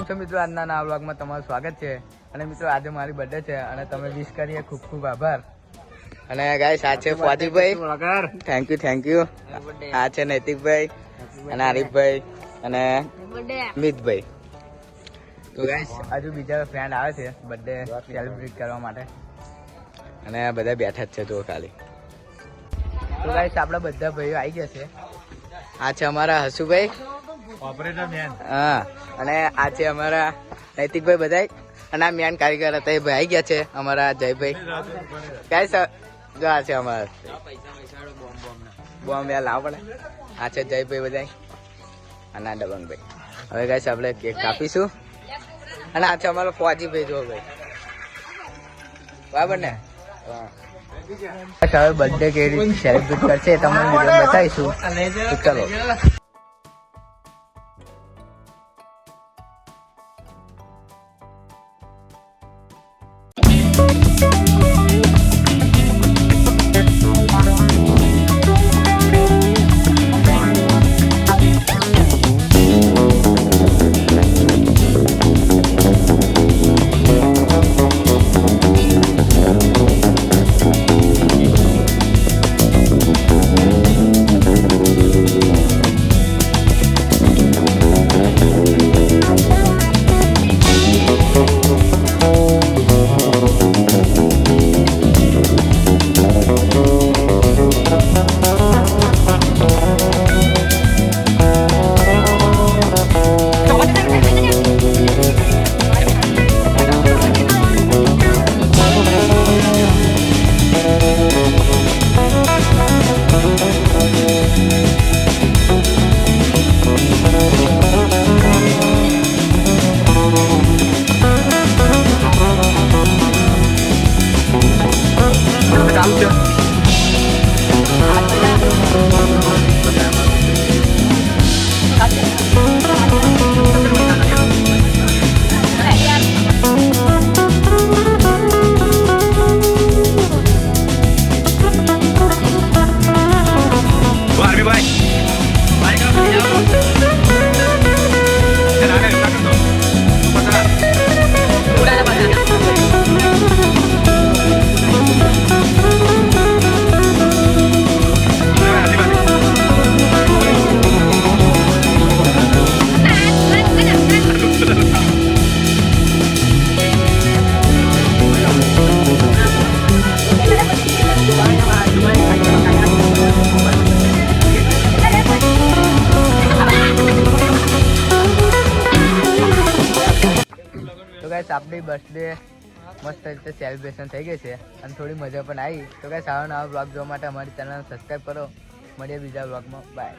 કેમ છો મિત્રો? આજના નવા વ્લોગમાં તમારું સ્વાગત છે. અને મિત્રો આજે મારી બર્થડે છે અને તમે વિશ કરીએ ખૂબ ખૂબ આભાર. અને ગાઈસ આ છે ફોજીભાઈ, થેન્ક યુ. આ છે નૈતિકભાઈ અને આરીફભાઈ અને મિતભાઈ. તો ગાઈસ હજુ બીજા ફ્રેન્ડ આવે છે બર્થડે સેલિબ્રેટ કરવા માટે અને બધા બેઠા જ છે તો ખાલી. તો ગાઈસ આપણા બધા ભાઈઓ આવી ગયા છે. આ છે અમારા હસુભાઈ ઓપરેટર મેન, હા, અને આ છે અમારા નૈતિકભાઈ બધા, અને આ મેન કારીગર હતા એ ભાઈ આવી ગયા છે અમારા જયભાઈ. ગાઈસ જો આ છે અમારા બોમ્બ લાવ પડે. આ છે જયભાઈ બધા અને આ દબંગભાઈ. હવે ગાઈસ આપણે કેક કાપીશું અને આ છે અમારો ફોજીભાઈ. જો ભાઈ બરાબર ને. હવે બર્થડે કેવી રીતે સેલિબ્રેટ કરશે તમને વિડીયો બતાવીશું. ચલો. આપણી બર્થડે મસ્ત રીતે સેલિબ્રેશન થઈ ગઈ છે અને થોડી મજા પણ આવી. તો ગાઈસ આવા નવા બ્લોગ જોવા માટે અમારી ચેનલ સબસ્ક્રાઈબ કરો. મળીએ બીજા બ્લોગમાં. બાય.